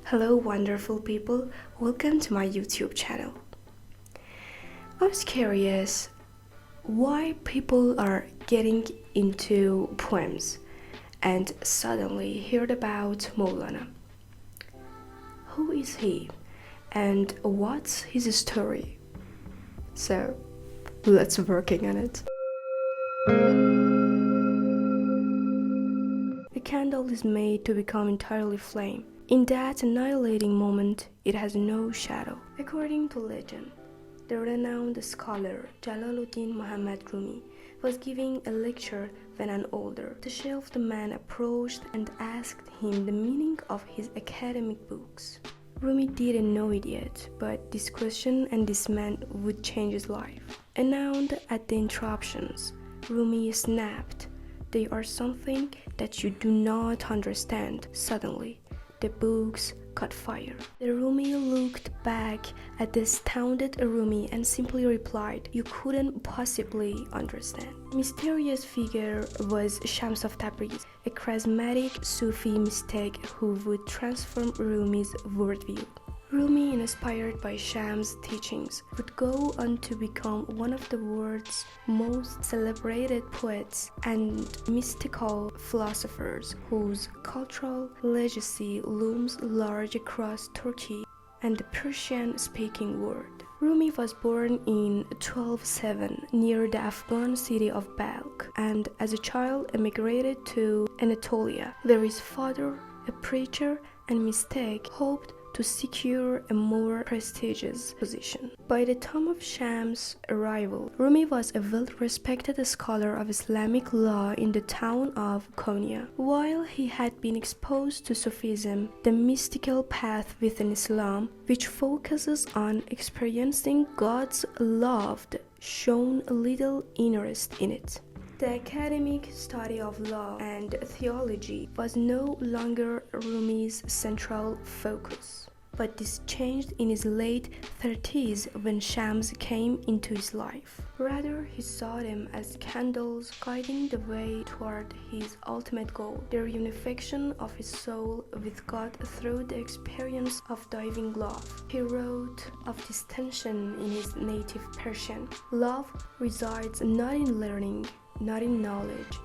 Hello, wonderful people. Welcome to my YouTube channel. I was curious why people are getting into poems and suddenly heard about Molana. Who is he and what's his story? So, let's working on it. A candle is made to become entirely flame. In that annihilating moment, it has no shadow. According to legend, the renowned scholar Jalaluddin Muhammad Rumi was giving a lecture when an older, disheveled man approached and asked him the meaning of his academic books. Rumi didn't know it yet, but this question and this man would change his life. Annoyed at the interruptions, Rumi snapped, "They are something that you do not understand." Suddenly, the books caught fire. The Rumi looked back at the astounded Rumi and simply replied, "You couldn't possibly understand." Mysterious figure was Shams of Tabriz, a charismatic Sufi mystic who would transform Rumi's worldview. Rumi, inspired by Shams' teachings, would go on to become one of the world's most celebrated poets and mystical philosophers whose cultural legacy looms large across Turkey and the Persian-speaking world. Rumi was born in 1207 near the Afghan city of Balkh and as a child emigrated to Anatolia, where his father, a preacher and mystic, hoped to secure a more prestigious position. By the time of Shams' arrival, Rumi was a well-respected scholar of Islamic law in the town of Konya. While he had been exposed to Sufism, the mystical path within Islam, which focuses on experiencing God's love, shown little interest in it. The academic study of law and theology was no longer Rumi's central focus. But this changed in his late 30s when Shams came into his life. Rather, he saw them as candles guiding the way toward his ultimate goal, the reunification of his soul with God through the experience of divine love. He wrote of this tension in his native Persian. Love resides not in learning, not in knowledge,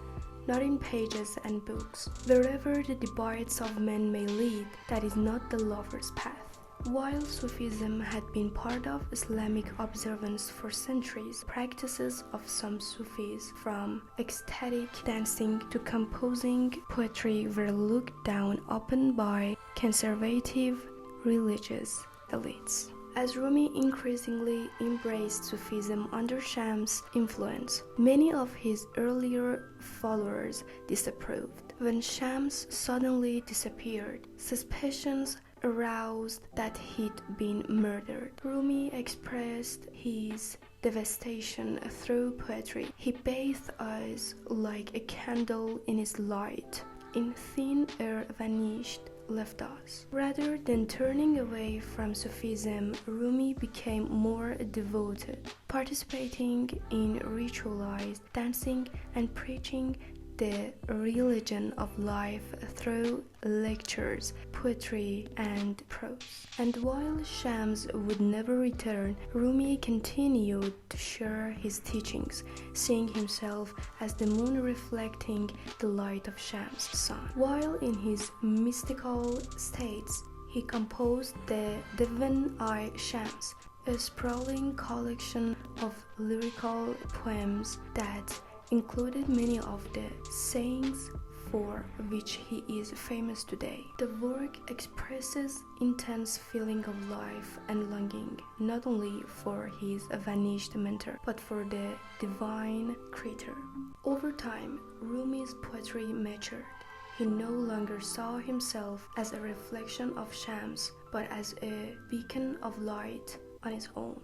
not in pages and books. Wherever the debates of men may lead, that is not the lover's path. While Sufism had been part of Islamic observance for centuries, practices of some Sufis, from ecstatic dancing to composing poetry, were looked down upon by conservative religious elites. As Rumi increasingly embraced Sufism under Shams' influence, many of his earlier followers disapproved. When Shams suddenly disappeared, suspicions aroused that he'd been murdered. Rumi expressed his devastation through poetry. He bathed us like a candle in his light. In thin air vanished, left us. Rather than turning away from Sufism, Rumi became more devoted, participating in ritualized dancing and preaching the religion of life through lectures, poetry, and prose. And while Shams would never return, Rumi continued to share his teachings, seeing himself as the moon reflecting the light of Shams' sun. While in his mystical states, he composed the Divan-i Shams, a sprawling collection of lyrical poems that included many of the sayings for which he is famous today. The work expresses intense feeling of life and longing, not only for his vanished mentor, but for the divine creator. Over time, Rumi's poetry matured. He no longer saw himself as a reflection of Shams, but as a beacon of light on his own.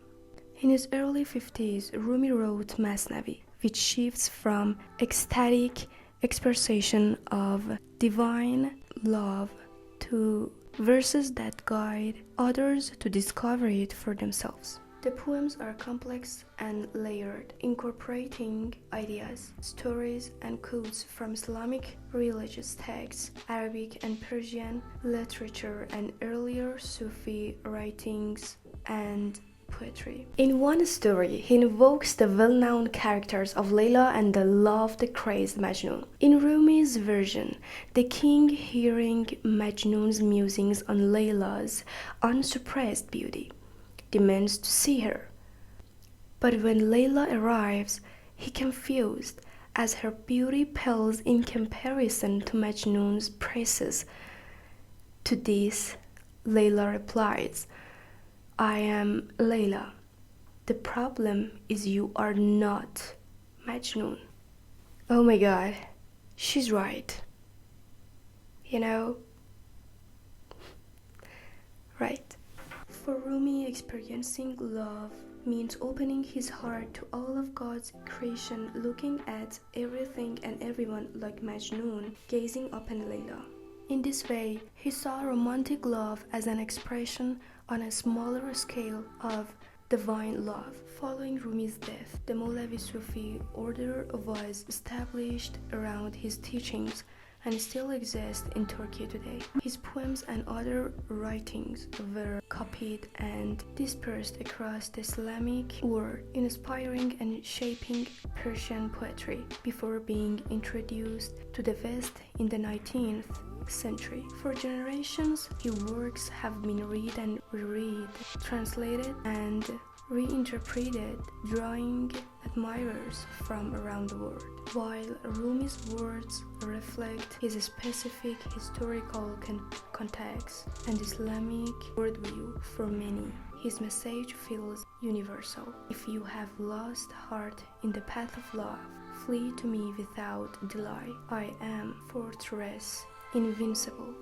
In his early 50s, Rumi wrote Masnavi, which shifts from ecstatic expression of divine love to verses that guide others to discover it for themselves. The poems are complex and layered, incorporating ideas, stories, and quotes from Islamic religious texts, Arabic and Persian literature, and earlier Sufi writings and poetry. In one story, he invokes the well-known characters of Layla and the love-crazed Majnun. In Rumi's version, the king, hearing Majnun's musings on Layla's unsuppressed beauty, demands to see her. But when Layla arrives, he confused, as her beauty pales in comparison to Majnun's praises. To this, Layla replies, "I am Layla. The problem is you are not Majnun." Oh my god, she's right. You know? Right. For Rumi, experiencing love means opening his heart to all of God's creation, looking at everything and everyone like Majnun, gazing upon Layla. In this way, he saw romantic love as an expression on a smaller scale of divine love. Following Rumi's death, the Molavi Sufi order was established around his teachings and still exists in Turkey today. His poems and other writings were copied and dispersed across the Islamic world, inspiring and shaping Persian poetry before being introduced to the West in the 19th century. For generations, his works have been read and reread, translated and reinterpreted, drawing admirers from around the world. While Rumi's words reflect his specific historical context and Islamic worldview, for many, his message feels universal. If you have lost heart in the path of love, flee to me without delay. I am fortress invincible.